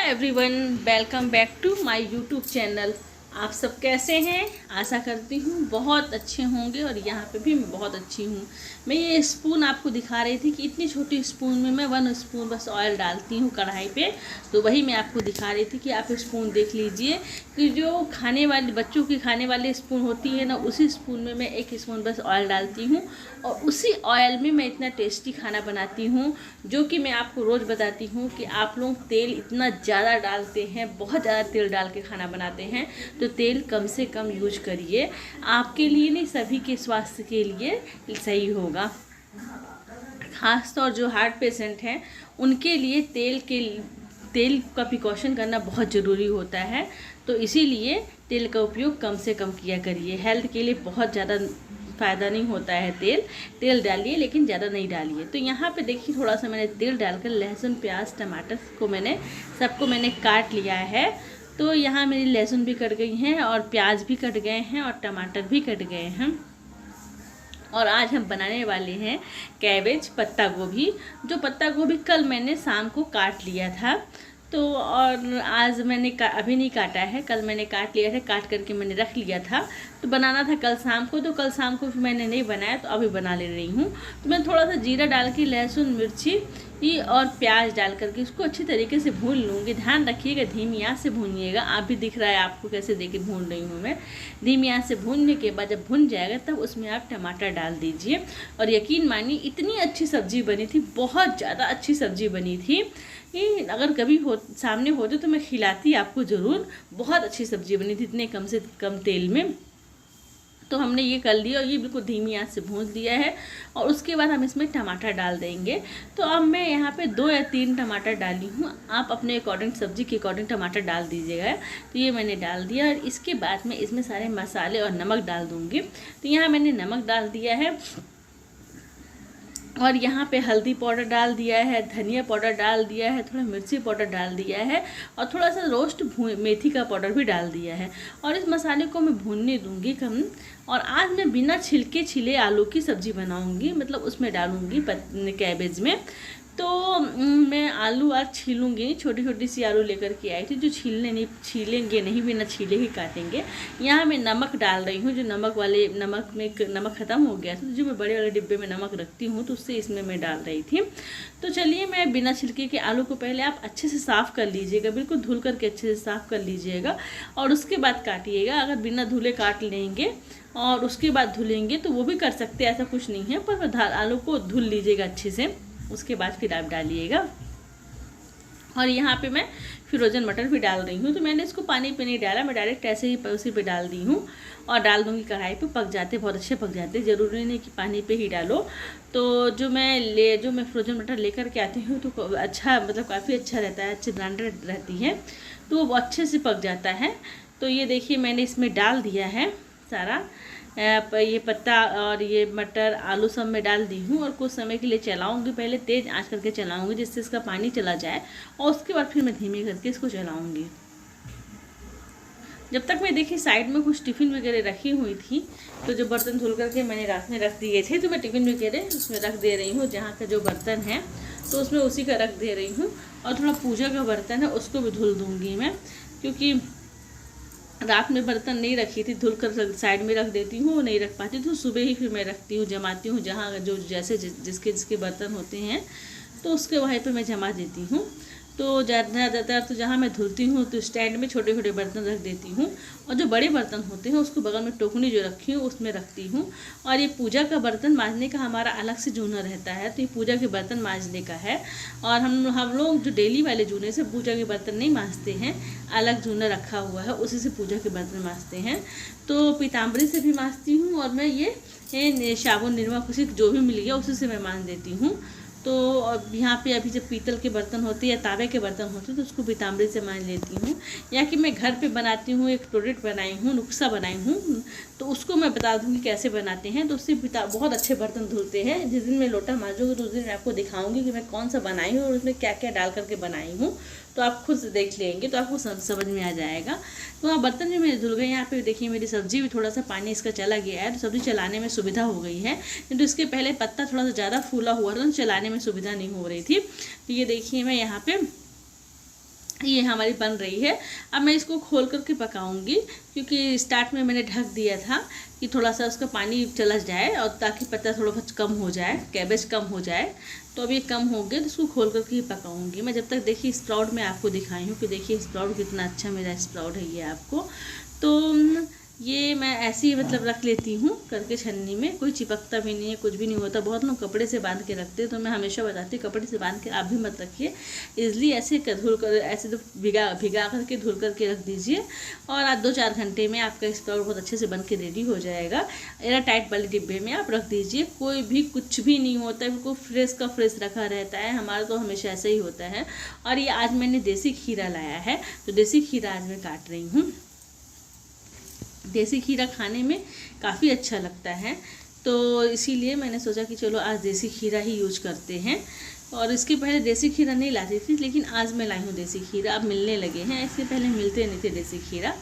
Everyone, welcome back to my YouTube channel. आप सब कैसे हैं? आशा करती हूँ बहुत अच्छे होंगे और यहाँ पे भी मैं बहुत अच्छी हूँ। मैं ये स्पून आपको दिखा रही थी कि इतनी छोटी स्पून में मैं 1 स्पून बस ऑयल डालती हूँ कढ़ाई पे। तो वही मैं आपको दिखा रही थी कि आप स्पून देख लीजिए कि जो खाने वाली बच्चों की खाने वाली स्पून होती है ना, उसी स्पून में मैं 1 स्पून बस ऑयल डालती हूँ और उसी ऑयल में मैं इतना टेस्टी खाना बनाती हूँ, जो कि मैं आपको रोज़ बताती हूँ कि आप लोग तेल इतना ज़्यादा डालते हैं, बहुत ज़्यादा तेल डाल के खाना बनाते हैं। तो तेल कम से कम यूज करिए, आपके लिए नहीं सभी के स्वास्थ्य के लिए सही होगा। खासतौर जो हार्ट पेशेंट हैं उनके लिए तेल का प्रिकॉशन करना बहुत ज़रूरी होता है। तो इसीलिए तेल का उपयोग कम से कम किया करिए। हेल्थ के लिए बहुत ज़्यादा फ़ायदा नहीं होता है तेल डालिए, लेकिन ज़्यादा नहीं डालिए। तो यहाँ पे देखिए थोड़ा सा मैंने तेल डालकर लहसुन, प्याज, टमाटर को सबको मैंने काट लिया है। तो यहाँ मेरी लहसुन भी कट गई हैं और प्याज भी कट गए हैं और टमाटर भी कट गए हैं। और आज हम बनाने वाले हैं कैबेज पत्ता गोभी। जो पत्ता गोभी कल मैंने शाम को काट लिया था, तो और आज मैंने अभी नहीं काटा है, कल मैंने काट लिया था, काट करके मैंने रख लिया था। तो बनाना था कल शाम को, तो कल शाम को मैंने नहीं बनाया, तो अभी बना ले रही हूँ। तो मैं थोड़ा सा जीरा डाल के लहसुन, मिर्ची और प्याज डाल करके इसको अच्छी तरीके से भून लूँगी। ध्यान रखिएगा धीमी आंच से भूनिएगा। आप भी दिख रहा है आपको कैसे देके भून रही हूँ मैं। धीमी आंच से भूनने के बाद जब भुन जाएगा तब उसमें आप टमाटर डाल दीजिए। और यकीन मानिए इतनी अच्छी सब्ज़ी बनी थी, बहुत ज़्यादा अच्छी सब्ज़ी बनी थी कि अगर कभी सामने होते तो मैं खिलाती आपको ज़रूर। बहुत अच्छी सब्ज़ी बनी थी इतने कम से कम तेल में। तो हमने ये कर लिया और ये बिल्कुल धीमी आंच से भून दिया है। और उसके बाद हम इसमें टमाटर डाल देंगे। तो अब मैं यहाँ पे 2 या 3 टमाटर डाली हूँ, आप अपने अकॉर्डिंग सब्ज़ी के अकॉर्डिंग टमाटर डाल दीजिएगा। तो ये मैंने डाल दिया और इसके बाद मैं इसमें सारे मसाले और नमक डाल दूँगी। तो यहाँ मैंने नमक डाल दिया है और यहाँ पे हल्दी पाउडर डाल दिया है, धनिया पाउडर डाल दिया है, थोड़ा मिर्ची पाउडर डाल दिया है और थोड़ा सा रोस्ट मेथी का पाउडर भी डाल दिया है। और इस मसाले को मैं भूनने दूंगी कम। और आज मैं बिना छिलके छिले आलू की सब्ज़ी बनाऊंगी, मतलब उसमें डालूंगी कैबेज में। तो मैं आलू आज छीलूँगी नहीं, छोटी छोटी सी आलू लेकर के आई थी, जो छीलेंगे नहीं, बिना छीले ही काटेंगे। यहाँ मैं नमक डाल रही हूँ, जो नमक ख़त्म हो गया था, तो जो मैं बड़े वाले डिब्बे में नमक रखती हूँ तो उससे इसमें मैं डाल रही थी। तो चलिए, मैं बिना छिलके के आलू को पहले आप अच्छे से साफ़ कर लीजिएगा, बिल्कुल धुल करके अच्छे से साफ़ कर लीजिएगा और उसके बाद काटिएगा। अगर बिना धुले काट लेंगे और उसके बाद धुलेंगे तो वो भी कर सकते हैं, ऐसा कुछ नहीं है, पर आलू को धुल लीजिएगा अच्छे से, उसके बाद फिर आप डालिएगा। और यहाँ पे मैं फ्रोजन मटर भी डाल रही हूँ। तो मैंने इसको पानी पे नहीं डाला, मैं डायरेक्ट ऐसे ही उसी पे डाल दी हूँ और डाल दूँगी कढ़ाई पे। पक जाते, बहुत अच्छे पक जाते, ज़रूरी नहीं कि पानी पे ही डालो। तो जो मैं फ्रोजन मटर लेकर के आती हूँ तो अच्छा, मतलब काफ़ी अच्छा रहता है, अच्छी ब्रांडेड रहती है, तो वो अच्छे से पक जाता है। तो ये देखिए मैंने इसमें डाल दिया है सारा ये पत्ता और ये मटर आलू सब मैं डाल दी हूँ। और कुछ समय के लिए चलाऊँगी, पहले तेज़ आंच करके चलाऊँगी जिससे इसका पानी चला जाए, और उसके बाद फिर मैं धीमे करके इसको चलाऊँगी। जब तक मैं देखी साइड में कुछ टिफ़िन वगैरह रखी हुई थी, तो जो बर्तन धुल करके मैंने रात में रख दिए थे, तो मैं टिफ़िन वगैरह उसमें रख दे रही हूँ। जहाँ का जो बर्तन है तो उसमें उसी का रख दे रही हूँ। और थोड़ा पूजा का बर्तन है उसको भी धुल दूँगी मैं, क्योंकि रात में बर्तन नहीं रखी थी, धुल कर साइड में रख देती हूँ, नहीं रख पाती तो सुबह ही फिर मैं रखती हूँ, जमाती हूँ। जहाँ जो जैसे जिसके बर्तन होते हैं तो उसके वहीं पे मैं जमा देती हूँ। तो ज़्यादातर तो जहाँ मैं धुलती हूँ तो स्टैंड में छोटे छोटे बर्तन रख देती हूँ, और जो बड़े बर्तन होते हैं उसको बगल में टोकनी जो रखी हूँ उसमें रखती हूँ। और ये पूजा का बर्तन मांजने का हमारा अलग से जूना रहता है, तो ये पूजा के बर्तन मांजने का है। और हम लोग जो डेली वाले जूने से पूजा के बर्तन नहीं मांजते हैं, अलग जूना रखा हुआ है, उसी से पूजा के बर्तन मांजते हैं। तो पीताम्बरी से भी मांजती हूँ, और मैं ये साबुन निरमा खुशी जो भी मिल गया उसी से मैं मांज देती हूँ। तो यहाँ पे अभी जब पीतल के बर्तन होते हैं या तांबे के बर्तन होते हैं तो उसको पीताम्बरी से मांज लेती हूँ। या कि मैं घर पे बनाती हूँ, एक प्रोडक्ट बनाई हूँ, नुस्खा बनाई हूँ, तो उसको मैं बता दूँगी कैसे बनाते हैं। तो उससे बहुत अच्छे बर्तन धुलते हैं। जिस दिन मैं लोटा मांजूँगी तो उस दिन मैं आपको दिखाऊँगी कि मैं कौन सा बनाई हूँ और उसमें क्या क्या डाल करके बनाई हूँ। तो आप खुद से देख लेंगे तो आपको समझ में आ जाएगा। तो वहाँ बर्तन भी मेरे धुल गए। यहाँ पे देखिए मेरी सब्ज़ी भी थोड़ा सा पानी इसका चला गया है, तो सब्ज़ी चलाने में सुविधा हो गई है। तो इसके पहले पत्ता थोड़ा सा ज़्यादा फूला हुआ था, तो चलाने में सुविधा नहीं हो रही थी। तो ये देखिए मैं यहाँ पे ये हमारी बन रही है। अब मैं इसको खोल करके पकाऊंगी, क्योंकि स्टार्ट में मैंने ढक दिया था कि थोड़ा सा उसका पानी चला जाए और ताकि पत्ता थोड़ा बहुत कम हो जाए, कैबेज कम हो जाए। तो अब ये कम हो गया तो इसको खोल करके ही पकाऊंगी मैं। जब तक देखिए स्प्राउट मैं आपको दिखाई हूँ कि देखिए स्प्राउट कितना अच्छा मेरा स्प्राउट है ये आपको। तो ये मैं ऐसे ही मतलब रख लेती हूँ करके छन्नी में, कोई चिपकता भी नहीं है, कुछ भी नहीं होता। बहुत लोग कपड़े से बांध के रखते हैं, तो मैं हमेशा बताती हूँ कपड़े से बांध के आप भी मत रखिए, इसलिए ऐसे धुल कर ऐसे तो भिगा करके धुल करके रख दीजिए और आज 2-4 घंटे में आपका स्प्राउट बहुत अच्छे से बन के रेडी हो जाएगा। एयर टाइट वाले डिब्बे में आप रख दीजिए, कोई भी कुछ भी नहीं होता है, बिल्कुल फ्रेश का फ्रेश रखा रहता है। हमारा तो हमेशा ऐसा ही होता है। और ये आज मैंने देसी खीरा लाया है, तो देसी खीरा आज मैं काट रही हूँ। देसी खीरा खाने में काफ़ी अच्छा लगता है, तो इसीलिए मैंने सोचा कि चलो आज देसी खीरा ही यूज करते हैं। और इसके पहले देसी खीरा नहीं लाती थी, लेकिन आज मैं लाई हूँ देसी खीरा। अब मिलने लगे हैं, इससे पहले मिलते नहीं थे देसी खीरा,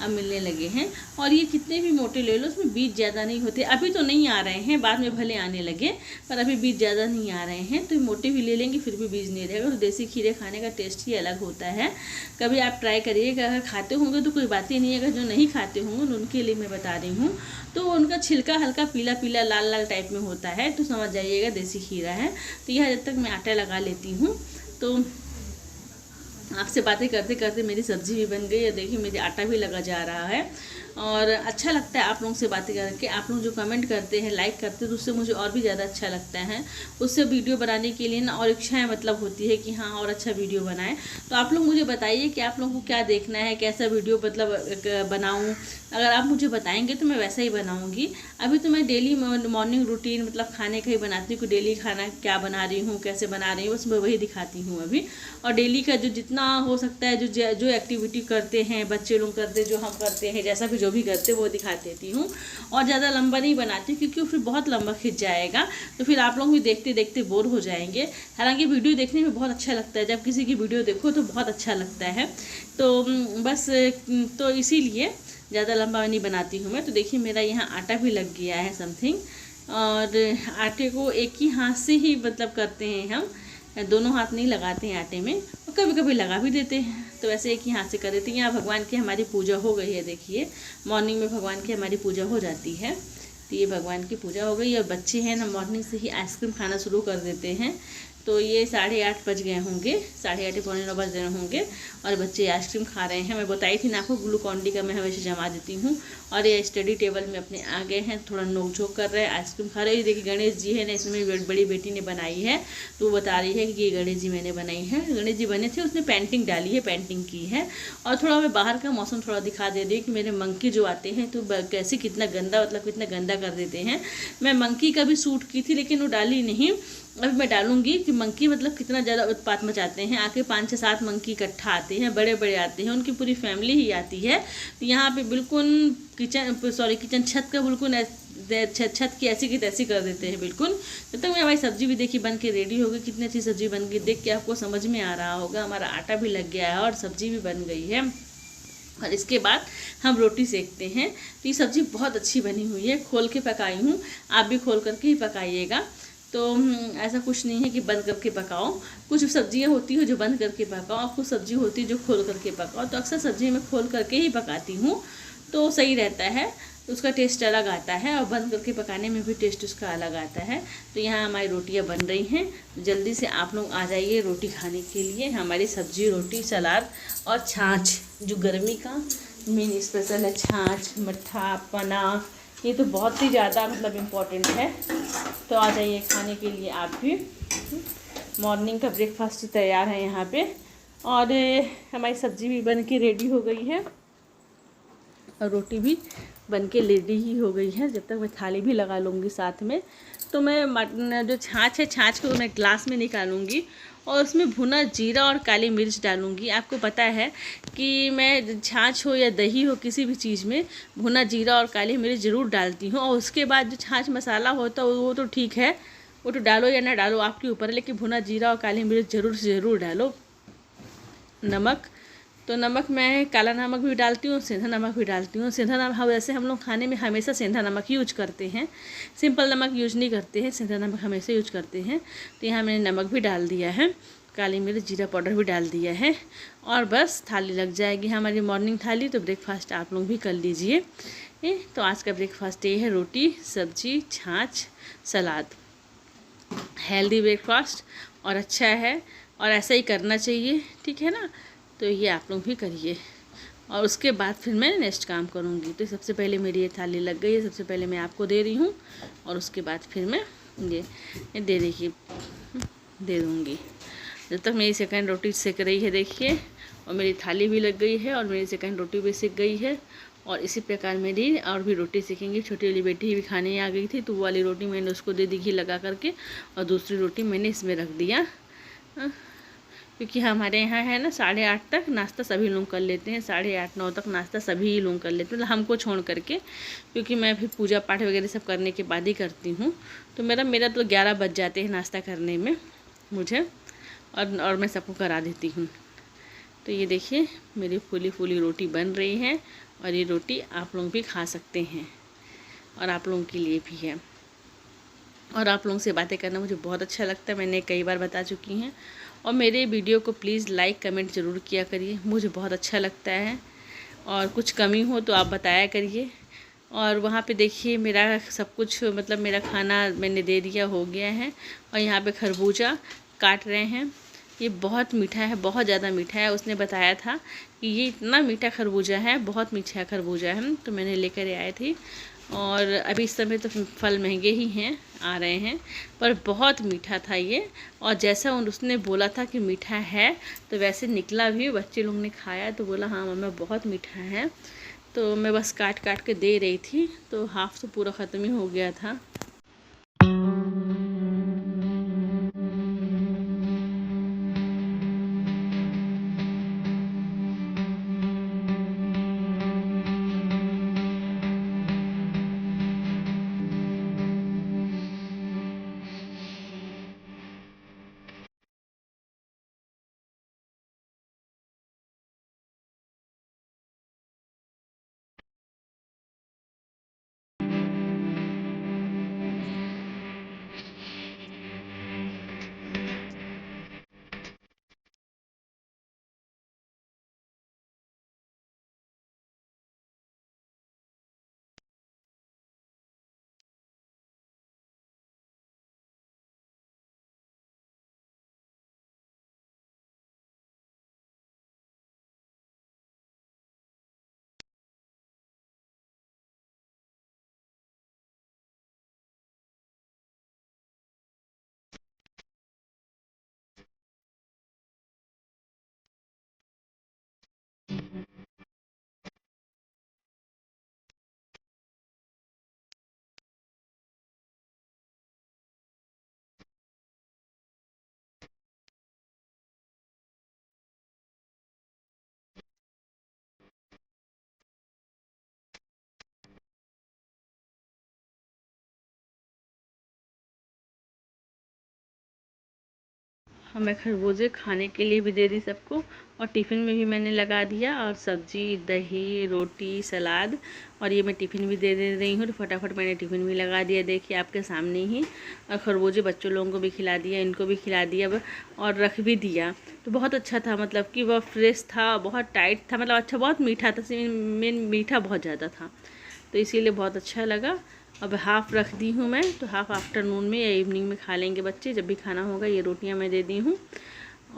अब मिलने लगे हैं। और ये कितने भी मोटे ले लो, उसमें बीज ज़्यादा नहीं होते। अभी तो नहीं आ रहे हैं, बाद में भले आने लगे, पर अभी बीज ज़्यादा नहीं आ रहे हैं। तो मोटे भी ले लेंगे फिर भी बीज नहीं रहेगा। तो देसी खीरे खाने का टेस्ट ही अलग होता है। कभी आप ट्राई करिएगा, अगर खाते होंगे तो कोई बात ही नहीं है, अगर जो नहीं खाते होंगे उनके लिए मैं बता रही हूँ। तो उनका छिलका हल्का पीला पीला लाल लाल टाइप में होता है, तो समझ जाइएगा देसी खीरा है। तो यह जब तक मैं आटा लगा लेती हूँ। तो आपसे बातें करते करते मेरी सब्ज़ी भी बन गई है। देखिए मेरे आटा भी लगा जा रहा है और अच्छा लगता है आप लोगों से बातें करके। आप लोग जो कमेंट करते हैं, लाइक करते हैं, तो उससे मुझे और भी ज़्यादा अच्छा लगता है। उससे वीडियो बनाने के लिए ना और इच्छाएँ मतलब होती है कि हाँ और अच्छा वीडियो बनाएं। तो आप लोग मुझे बताइए कि आप लोगों को क्या देखना है, कैसा वीडियो मतलब बनाऊँ। अगर आप मुझे बताएंगे तो मैं वैसा ही बनाऊँगी। अभी तो मैं डेली मॉर्निंग रूटीन मतलब खाने का ही बनाती हूँ कि डेली खाना क्या बना रही हूँ, कैसे बना रही हूँ, बस मैं वही दिखाती हूँ अभी। और डेली का जो जितना हो सकता है, जो एक्टिविटी करते हैं बच्चे लोग करते, जो हम करते हैं, जैसा भी जो भी करते वो दिखा देती हूँ। और ज़्यादा लंबा नहीं बनाती क्योंकि फिर बहुत लंबा खिंच जाएगा, तो फिर आप लोग भी देखते देखते बोर हो जाएंगे। हालांकि वीडियो देखने में बहुत अच्छा लगता है, जब किसी की वीडियो देखो तो बहुत अच्छा लगता है। तो बस तो इसीलिए ज़्यादा लंबा नहीं बनाती हूँ मैं। तो देखिए मेरा यहाँ आटा भी लग गया है समथिंग। और आटे को एक ही हाथ से ही मतलब करते हैं हम, दोनों हाथ नहीं लगाते हैं आटे में, और कभी कभी लगा भी देते हैं। तो ऐसे एक ही हाथ से कर देते हैं। यहाँ भगवान की हमारी पूजा हो गई है। देखिए मॉर्निंग में भगवान की हमारी पूजा हो जाती है। तो ये भगवान की पूजा हो गई। और बच्चे हैं ना मॉर्निंग से ही आइसक्रीम खाना शुरू कर देते हैं। तो ये 8:30 बज गए होंगे, 8:30 पौने 9 बज रहे होंगे और बच्चे आइसक्रीम खा रहे हैं। मैं बताई थी ना आपको, ग्लूकॉन-डी का मैं हमेशा जमा देती हूँ। और ये स्टडी टेबल में अपने आ गए हैं, थोड़ा नोक झोंक कर रहे हैं, आइसक्रीम खा रहे हैं। देखिए गणेश जी है ना, इसमें बड़ी बेटी ने बनाई है, तो वो बता रही है कि ये गणेश जी मैंने बनाई है। गणेश जी बने थे, उसने पेंटिंग डाली है, पेंटिंग की है। और थोड़ा मैं बाहर का मौसम थोड़ा दिखा दे रही है कि मेरे मंकी जो आते हैं तो कैसे कितना गंदा मतलब कितना गंदा कर देते हैं। मैं मंकी का भी सूट की थी लेकिन वो डाली नहीं, अभी मैं डालूंगी कि मंकी मतलब कितना ज़्यादा उत्पात मचाते हैं। आके 5 से 7 मंकी इकट्ठा आते हैं, बड़े बड़े आते हैं, उनकी पूरी फैमिली ही आती है। तो यहाँ पे बिल्कुल किचन छत का बिल्कुल छत की ऐसी की तैसी कर देते हैं बिल्कुल। जब तक मैं हमारी सब्जी भी देखी बन के रेडी हो गई, कितनी अच्छी सब्जी बन गई, देख के आपको समझ में आ रहा होगा। हमारा आटा भी लग गया है और सब्जी भी बन गई है। और इसके बाद हम रोटी सेकते हैं। तो ये सब्ज़ी बहुत अच्छी बनी हुई है, खोल के पकाई हूँ, आप भी खोल करके ही पकाइएगा। तो ऐसा कुछ नहीं है कि बंद करके पकाओ। कुछ सब्जियां होती हैं जो बंद करके पकाओ, और कुछ सब्जी होती है जो खोल करके पकाओ। तो अक्सर सब्जी मैं खोल करके ही पकाती हूँ, तो सही रहता है, उसका टेस्ट अलग आता है। और बंद करके पकाने में भी टेस्ट उसका अलग आता है। तो यहाँ हमारी रोटियाँ बन रही हैं, जल्दी से आप लोग आ जाइए रोटी खाने के लिए। हमारी सब्जी, रोटी, सलाद और छाछ, जो गर्मी का मेन स्पेशल है, छाछ, मट्ठा, पना, ये तो बहुत ही ज़्यादा मतलब इम्पॉर्टेंट है। तो आ जाइए खाने के लिए आप भी। मॉर्निंग का ब्रेकफास्ट तैयार है यहाँ पे। और हमारी सब्ज़ी भी बन के रेडी हो गई है और रोटी भी बन के रेडी ही हो गई है। जब तक मैं थाली भी लगा लूँगी साथ में। तो मैं जो छाछ है, छाछ को मैं ग्लास में निकालूंगी और उसमें भुना जीरा और काली मिर्च डालूंगी। आपको पता है कि मैं छाछ हो या दही हो, किसी भी चीज़ में भुना जीरा और काली मिर्च ज़रूर डालती हूँ। और उसके बाद जो छाछ मसाला होता है वो तो ठीक है, वो तो डालो या ना डालो आपके ऊपर है, लेकिन भुना जीरा और काली मिर्च ज़रूर से ज़रूर डालो। नमक, तो नमक मैं काला नमक भी डालती हूँ, सेंधा नमक भी डालती हूँ। सेंधा नमक वैसे हम लोग खाने में हमेशा सेंधा नमक यूज करते हैं, सिंपल नमक यूज नहीं करते हैं, सेंधा नमक हमेशा यूज करते हैं। तो यहाँ मैंने नमक भी डाल दिया है। काली मिर्च जीरा पाउडर भी डाल दिया है। और बस थाली लग जाएगी हमारी मॉर्निंग थाली। तो ब्रेकफास्ट आप लोग भी कर लीजिए। तो आज का ब्रेकफास्ट ये है, रोटी सब्जी छाछ सलाद। हेल्दी ब्रेकफास्ट और अच्छा है और ऐसा ही करना चाहिए, ठीक है ना। तो ये आप लोग भी करिए और उसके बाद फिर मैं नेक्स्ट काम करूँगी। तो सबसे पहले मेरी ये थाली लग गई है, सबसे पहले मैं आपको दे रही हूँ और उसके बाद फिर मैं ये दे दूँगी। जब तक मेरी सेकंड रोटी सेक रही है देखिए, और मेरी थाली भी लग गई है और मेरी सेकंड रोटी भी सेक गई है। और इसी प्रकार मेरी और भी रोटी सेकेंगी। छोटी वाली बेटी भी खाने आ गई थी, तो वो वाली रोटी मैंने उसको दे दी घी लगा करके, और दूसरी रोटी मैंने इसमें रख दिया। क्योंकि हमारे यहाँ है ना 8:30 तक नाश्ता सभी लोग कर लेते हैं, 8:30 9 तक नाश्ता सभी लोग कर लेते हैं, मतलब हमको छोड़ करके। क्योंकि मैं फिर पूजा पाठ वगैरह सब करने के बाद ही करती हूँ। तो मेरा तो 11 बज जाते हैं नाश्ता करने में मुझे, और मैं सबको करा देती हूँ। तो ये देखिए मेरी फूली फूली रोटी बन रही है, और ये रोटी आप लोग भी खा सकते हैं और आप लोगों के लिए भी है। और आप लोगों से बातें करना मुझे बहुत अच्छा लगता है, मैंने कई बार बता चुकी हैं। और मेरे वीडियो को प्लीज़ लाइक कमेंट ज़रूर किया करिए, मुझे बहुत अच्छा लगता है। और कुछ कमी हो तो आप बताया करिए। और वहाँ पे देखिए मेरा सब कुछ, मतलब मेरा खाना मैंने दे दिया, हो गया है। और यहाँ पे खरबूजा काट रहे हैं। ये बहुत मीठा है, बहुत ज़्यादा मीठा है। उसने बताया था कि ये इतना मीठा खरबूजा है, बहुत मीठा खरबूजा है। तो मैंने लेकर आए थी। और अभी इस समय तो फल महंगे ही हैं, आ रहे हैं, पर बहुत मीठा था ये। और जैसा उसने बोला था कि मीठा है, तो वैसे निकला भी। बच्चे लोग ने खाया तो बोला हाँ मम्मा बहुत मीठा है। तो मैं बस काट काट के दे रही थी, तो हाफ तो पूरा ख़त्म ही हो गया था। मैं खरबूजे खाने के लिए भी दे दी सबको, और टिफ़िन में भी मैंने लगा दिया। और सब्जी दही रोटी सलाद, और ये मैं टिफ़िन भी दे रही हूँ। तो फटाफट मैंने टिफ़िन भी लगा दिया, देखिए आपके सामने ही। और खरबूजे बच्चों लोगों को भी खिला दिया, इनको भी खिला दिया और रख भी दिया। तो बहुत अच्छा था, मतलब कि वह फ्रेश था, बहुत टाइट था, मतलब अच्छा, बहुत मीठा था। मेन मीठा बहुत ज़्यादा था, तो इसीलिए बहुत अच्छा लगा। अब हाफ़ रख दी हूँ मैं, तो हाफ़ आफ्टरनून में या इवनिंग में खा लेंगे बच्चे, जब भी खाना होगा। ये रोटियां मैं दे दी हूँ।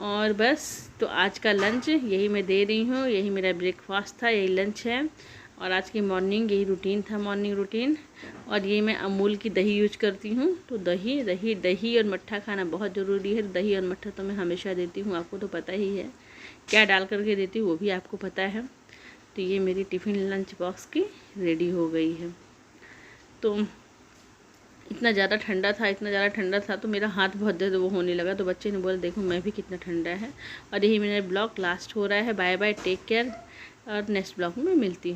और बस तो आज का लंच यही मैं दे रही हूँ, यही मेरा ब्रेकफास्ट था, यही लंच है। और आज की मॉर्निंग यही रूटीन था, मॉर्निंग रूटीन। और ये मैं अमूल की दही यूज करती हूँ। तो दही और मट्ठा खाना बहुत ज़रूरी है। दही और मट्ठा तो मैं हमेशा देती हूँ, आपको तो पता ही है क्या डाल करके देती हूँ, वो भी आपको पता है। तो ये मेरी टिफ़िन लंच बॉक्स की रेडी हो गई है। तो इतना ज़्यादा ठंडा था तो मेरा हाथ बहुत दर्द वो होने लगा। तो बच्चे ने बोला देखो मैं भी कितना ठंडा है। और यही मेरा ब्लॉग लास्ट हो रहा है। बाय बाय, टेक केयर, और नेक्स्ट ब्लॉग में मिलती हूँ।